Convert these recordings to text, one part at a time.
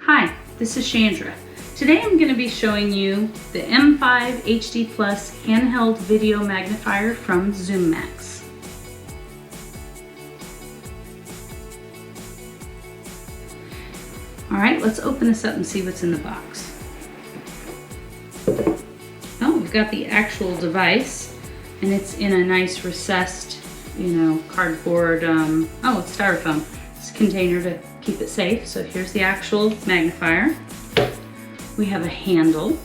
Hi, this is Chandra. Today I'm going to be showing you the M5 HD Plus handheld video magnifier from ZoomMax. Alright, let's open this up and see what's in the box. Oh, we've got the actual device, and it's in a nice recessed, cardboard, it's styrofoam. It's a container to keep it safe. So here's the actual magnifier. We have a handle.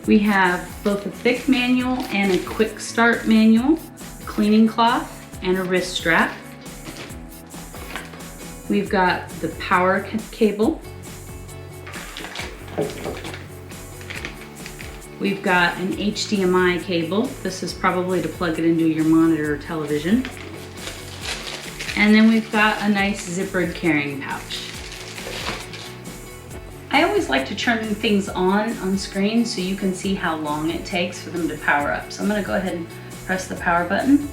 We have both a thick manual and a quick start manual, cleaning cloth, and a wrist strap. We've got the power cable. We've got an HDMI cable. This is probably to plug it into your monitor or television. And then we've got a nice zippered carrying pouch. I always like to turn things on screen so you can see how long it takes for them to power up. So I'm going to go ahead and press the power button.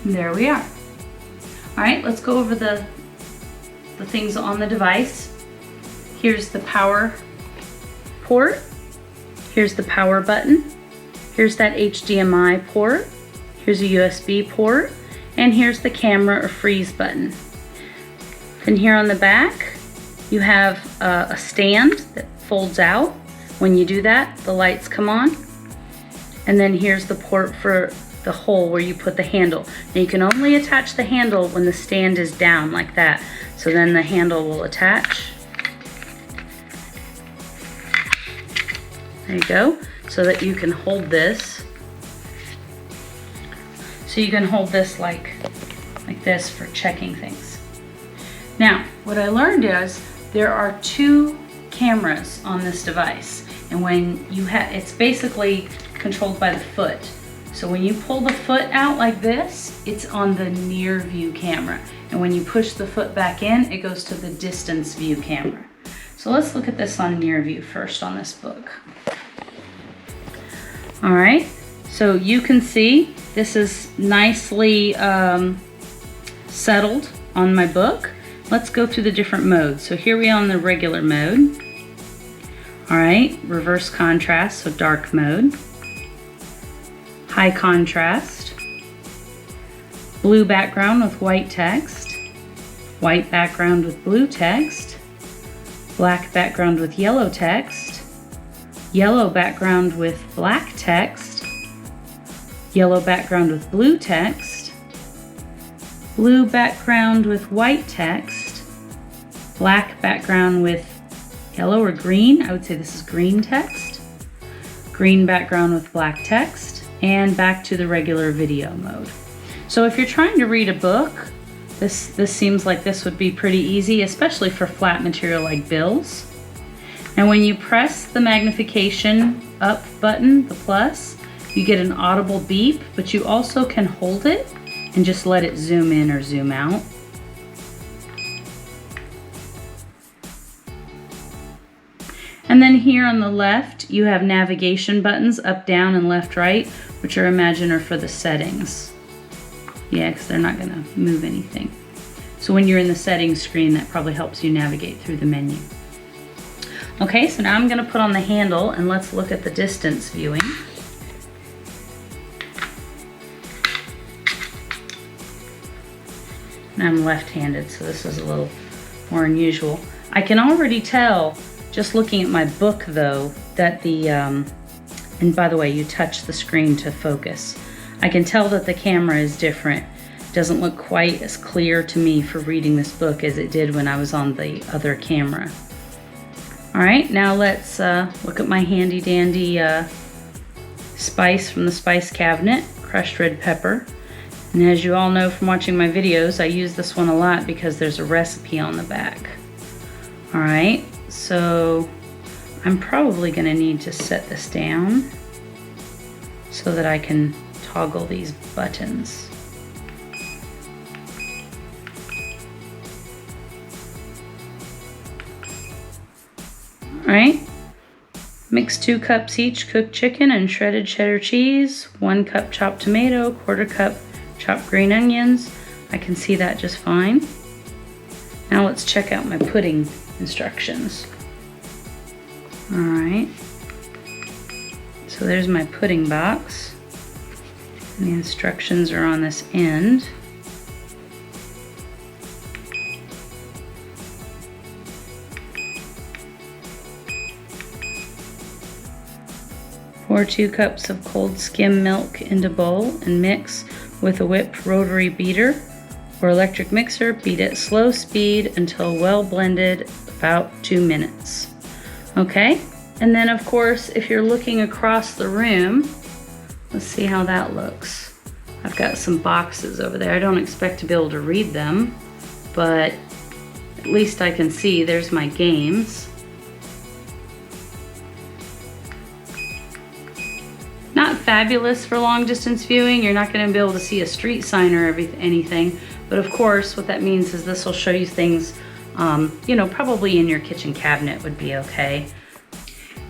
And there we are. All right, let's go over the things on the device. Here's the power port. Here's the power button. Here's that HDMI port. Here's a USB port. And here's the camera or freeze button. Then here on the back, you have a stand that folds out. When you do that, the lights come on. And then here's the port for the hole where you put the handle. Now you can only attach the handle when the stand is down like that. So then the handle will attach. There you go. So that you can hold this. So you can hold this like this for checking things. Now, what I learned is there are two cameras on this device. And when you it's basically controlled by the foot. So when you pull the foot out like this, it's on the near view camera. And when you push the foot back in, it goes to the distance view camera. So let's look at this on near view first on this book. All right, so you can see this is nicely settled on my book. Let's go through the different modes. So here we are on the regular mode. All right, reverse contrast, so dark mode. High contrast, blue background with white text, white background with blue text, black background with yellow text, yellow background with black text, yellow background with blue text, blue background with white text, black background with yellow or green, I would say this is green text, green background with black text, and back to the regular video mode. So if you're trying to read a book, this seems like this would be pretty easy, especially for flat material like bills. And when you press the magnification up button, the plus, you get an audible beep, but you also can hold it and just let it zoom in or zoom out. And then here on the left, you have navigation buttons, up, down, and left, right, which I imagine are for the settings. Yeah, because they're not gonna move anything. So when you're in the settings screen, that probably helps you navigate through the menu. Okay, so now I'm gonna put on the handle and let's look at the distance viewing. And I'm left-handed, so this is a little more unusual. I can already tell, just looking at my book though, that and by the way, you touch the screen to focus. I can tell that the camera is different. It doesn't look quite as clear to me for reading this book as it did when I was on the other camera. All right, now let's look at my handy dandy spice from the spice cabinet, crushed red pepper. And as you all know from watching my videos, I use this one a lot because there's a recipe on the back. All right, so I'm probably gonna need to set this down so that I can toggle these buttons. All right. Mix 2 cups each cooked chicken and shredded cheddar cheese, 1 cup chopped tomato, 1/4 cup chopped green onions. I can see that just fine. Now let's check out my pudding instructions. All right. So there's my pudding box. And the instructions are on this end. Pour 2 cups of cold skim milk into bowl and mix with a whipped rotary beater or electric mixer. Beat at slow speed until well blended, about 2 minutes. Okay, and then of course, if you're looking across the room, let's see how that looks. I've got some boxes over there. I don't expect to be able to read them, but at least I can see there's my games. Not fabulous for long distance viewing. You're not going to be able to see a street sign or anything, but of course what that means is this will show you things, you know, probably in your kitchen cabinet would be okay.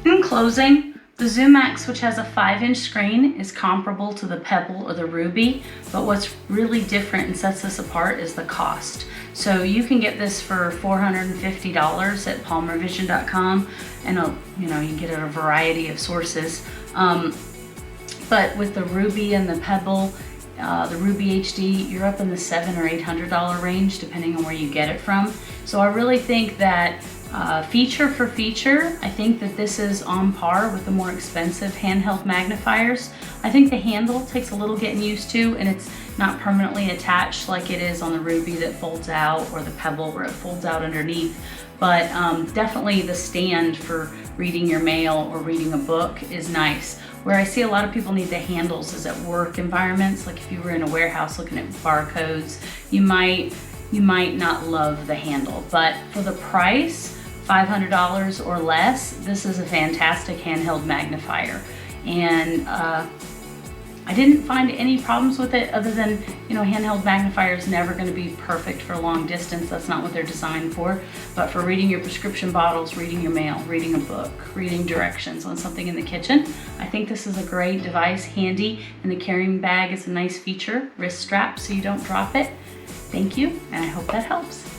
In closing, the ZoomMax, which has a 5-inch screen, is comparable to the Pebble or the Ruby, but what's really different and sets this apart is the cost. So you can get this for $450 at palmervision.com, and you know, you can get it at a variety of sources. But with the Ruby and the Pebble, the Ruby HD, you're up in the $700 or $800 range, depending on where you get it from. So I really think that feature for feature, I think that this is on par with the more expensive handheld magnifiers. I think the handle takes a little getting used to, and it's not permanently attached like it is on the Ruby that folds out, or the Pebble where it folds out underneath. But definitely the stand for reading your mail or reading a book is nice. Where I see a lot of people need the handles is at work environments. Like if you were in a warehouse looking at barcodes, you might not love the handle. But for the price, $500 or less, this is a fantastic handheld magnifier. And I didn't find any problems with it other than, you know, handheld magnifier is never going to be perfect for long distance. That's not what they're designed for. But for reading your prescription bottles, reading your mail, reading a book, reading directions on something in the kitchen, I think this is a great device, handy, and the carrying bag is a nice feature, wrist strap so you don't drop it. Thank you, and I hope that helps.